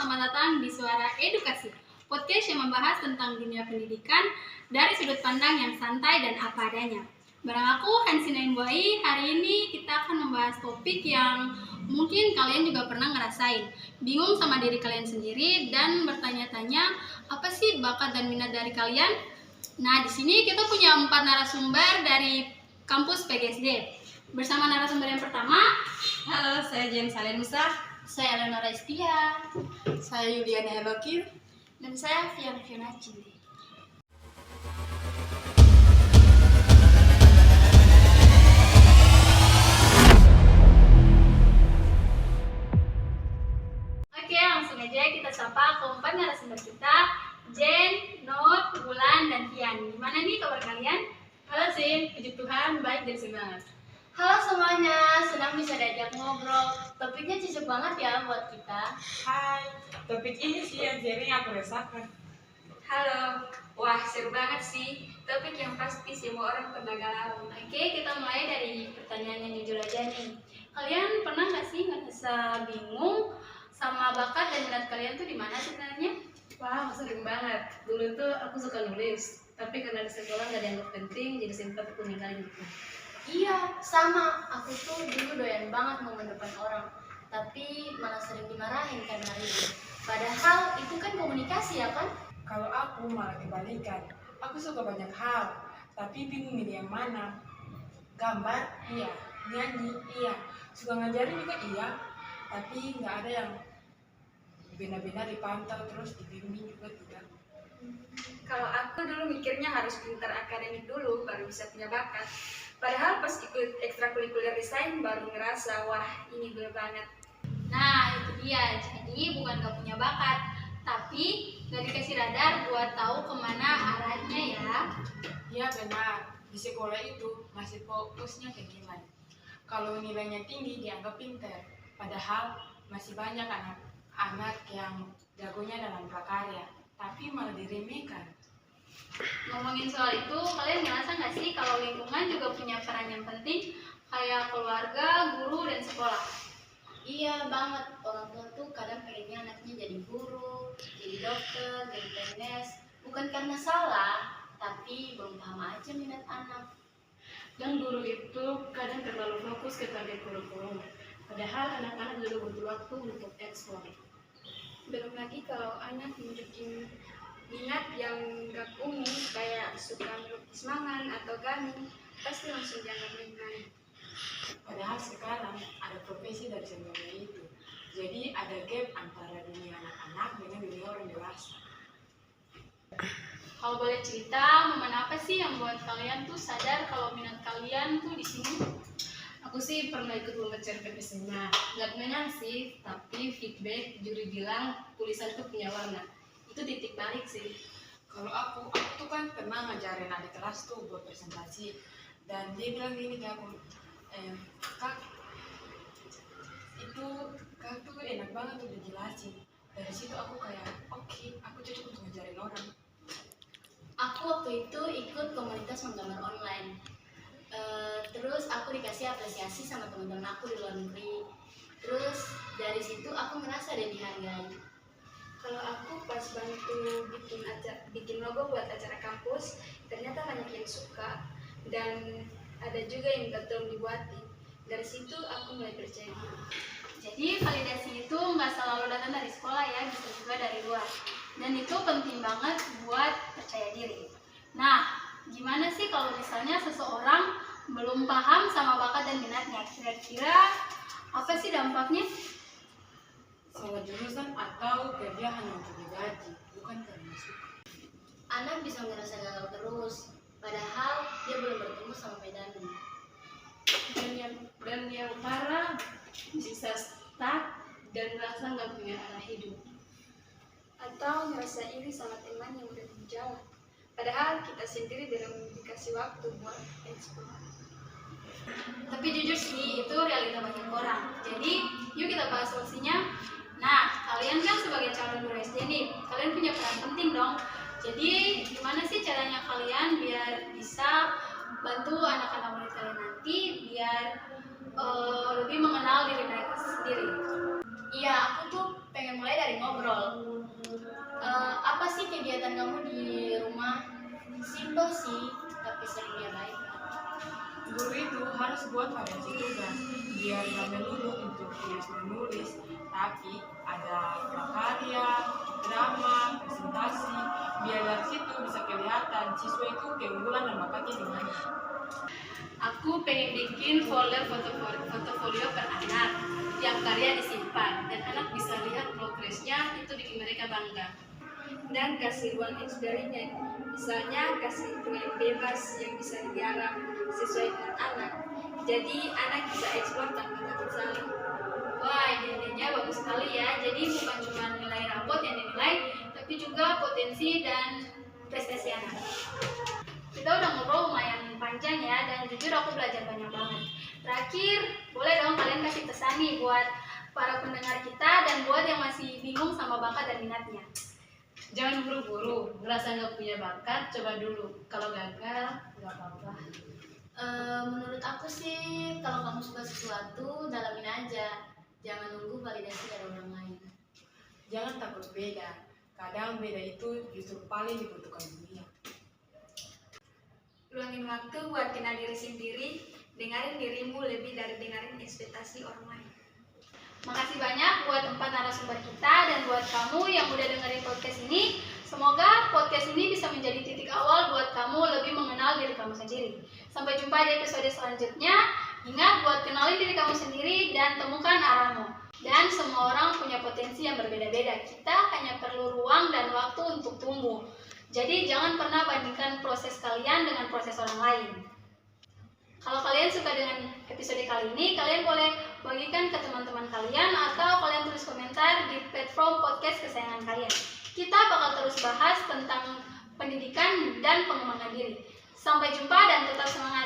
selamat datang di Suara Edukasi, podcast yang membahas tentang dunia pendidikan dari sudut pandang yang santai dan apa adanya. Bareng aku, Hansina Imbuai, hari ini kita akan membahas topik yang mungkin kalian juga pernah ngerasain. Bingung sama diri kalian sendiri dan bertanya-tanya, apa sih bakat dan minat dari kalian? Nah, di sini kita punya 4 narasumber dari kampus PGSD. Bersama narasumber yang pertama, halo, saya Jen Salenusa. saya Eleonora Istia, Saya Yuliana Helokir. dan saya Fiona Cindy. Oke, langsung aja kita sapa keempat narasumber kita, Jen, Not, Wulan, dan Fian. Gimana nih kabar kalian? Halo Jen, puji Tuhan, baik dan semangat. Halo semuanya, senang bisa diajak ngobrol. Topiknya cocok banget ya buat kita. Hai, topik ini sih yang sering aku rasakan. Halo, wah seru banget sih. Topik yang pasti semua orang pernah galau. Oke, kita mulai dari pertanyaan yang jujur aja nih. Kalian pernah nggak sih ngerasa bingung sama bakat dan minat kalian tuh di mana sebenarnya? Wah, sering banget. Dulu tuh aku suka nulis, tapi karena di sekolah nggak dianggap penting, jadi sempat aku ninggalin gitu. Iya, sama. Aku tuh dulu doyan banget ngomong depan orang, tapi malah sering dimarahin karena itu. Padahal itu kan komunikasi ya kan? Kalau aku malah kebalikan, aku suka banyak hal, tapi bingung milih yang mana. Gambar, iya. Nyanyi, iya. Suka ngajarin juga iya, tapi nggak ada yang benar-benar dipantau terus dibimbing juga tidak. Kalau aku dulu mikirnya harus pintar akademik dulu baru bisa punya bakat. Padahal pas ikut ekstrakurikuler desain baru ngerasa, wah ini gue banget. Nah itu dia, jadi bukan gak punya bakat, tapi gak dikasih radar buat tahu kemana arahnya ya. Iya benar, di sekolah itu masih fokusnya ke nilai. Kalau nilainya tinggi dianggap pintar, padahal masih banyak anak-anak yang jagonya dalam prakarya, tapi malah diremehkan. Ngomongin soal itu, kalian ngerasa nggak sih kalau lingkungan juga punya peran yang penting, kayak keluarga, guru, dan sekolah? Iya banget. Orang tua tuh kadang pengennya anaknya jadi guru, jadi dokter, jadi PNS. Bukan karena salah, tapi belum paham aja minat anak. Dan guru itu kadang terlalu fokus ke target kurikulum, padahal anak-anak juga butuh waktu untuk eksplor. Belum lagi kalau anak nunjukin minat yang gak umum, kayak suka melukis mangan atau gaming, pasti langsung dianggap main-main. Padahal sekarang ada profesi dari semuanya itu. Jadi ada gap antara dunia anak-anak dengan dunia orang dewasa. Kalau boleh cerita, momen apa sih yang buat kalian tuh sadar kalau minat kalian tuh di sini? Aku sih pernah ikut lomba cerpen SMA. Gak menang sih, tapi feedback juri bilang tulisan tuh punya warna. Itu titik balik sih. Kalau aku tuh kan pernah ngajarin adik kelas tuh buat presentasi, dan dia bilang gini ke aku, kak, kak tuh enak banget udah jelasin. Dari situ aku kayak, oke, aku cocok untuk ngajarin orang. Aku waktu itu ikut komunitas menggambar online. Terus aku dikasih apresiasi sama teman-teman aku di luar negeri. Terus dari situ aku merasa ada dihargai. Kalau aku pas bantu bikin logo buat acara kampus, ternyata banyak yang suka dan ada juga yang minta tolong dibuatin. Dari situ aku mulai percaya diri. Jadi validasi itu nggak selalu datang dari sekolah ya, bisa juga dari luar. Dan itu penting banget buat percaya diri. Nah, gimana sih kalau misalnya seseorang belum paham sama bakat dan minatnya? Kira-kira apa sih dampaknya? Salah jurusan atau kerja hanya untuk digaji, bukan karena suka. Anak bisa merasa gagal terus, padahal dia belum bertemu sama medannya. Dan yang parah bisa stuck dan merasa nggak punya arah hidup. Atau ngerasa iri sama teman yang udah di jalan. Padahal kita sendiri belum dikasih waktu buat eksplor. Tapi jujur sih, itu realita banyak orang. Jadi, yuk kita bahas solusinya. Nah, kalian kan sebagai calon guru SD nih, kalian punya peran penting dong. Jadi, gimana sih caranya kalian biar bisa bantu anak-anak murid kalian nanti biar lebih mengenal diri mereka sendiri? Iya, aku tuh pengen mulai dari ngobrol. kegiatan kamu di rumah? Simpel sih, tapi sering dia baik. Guru itu harus buat variasi tugas, biar nggak melulu untuk tulis menulis, tapi ada prakarya, drama, presentasi, biar dari situ bisa kelihatan siswa itu keunggulan dan bakatnya di mana. Aku pengen bikin folder fotofolio per anak. Tiap karya disimpan dan anak bisa lihat progresnya, itu bikin mereka bangga. Dan kasih ruang eksperimen, misalnya kasih proyek bebas yang bisa digarap sesuai dengan anak, jadi anak bisa eksplor tanpa takut salah. Wah, ide-idenya bagus sekali ya. Jadi bukan cuma nilai rapot yang dinilai, tapi juga potensi dan prestasi anak. Kita udah ngobrol lumayan panjang ya, dan jujur aku belajar banyak banget. Terakhir, boleh dong kalian kasih pesan nih buat para pendengar kita dan buat yang masih bingung sama bakat dan minatnya. Jangan buru-buru, ngerasa nggak punya bakat, coba dulu. Kalau gagal, nggak apa-apa. Menurut aku sih, kalau kamu suka sesuatu, dalamin aja. Jangan nunggu validasi dari orang lain. Jangan takut beda, kadang beda itu justru paling dibutuhkan dunia. Luangin waktu buat kenal diri sendiri, dengarin dirimu lebih dari dengarin ekspektasi orang lain. Makasih banyak buat 4 narasumber kita dan buat kamu yang udah dengerin podcast ini. Semoga podcast ini bisa menjadi titik awal buat kamu lebih mengenal diri kamu sendiri. Sampai jumpa di episode selanjutnya. Ingat buat kenalin diri kamu sendiri dan temukan arahmu. Dan semua orang punya potensi yang berbeda-beda. Kita hanya perlu ruang dan waktu untuk tumbuh. Jadi jangan pernah bandingkan proses kalian dengan proses orang lain. Kalau kalian suka dengan episode kali ini, kalian boleh bagikan ke teman-teman kalian atau kalian tulis komentar di platform podcast kesayangan kalian. Kita bakal terus bahas tentang pendidikan dan pengembangan diri. Sampai jumpa dan tetap semangat.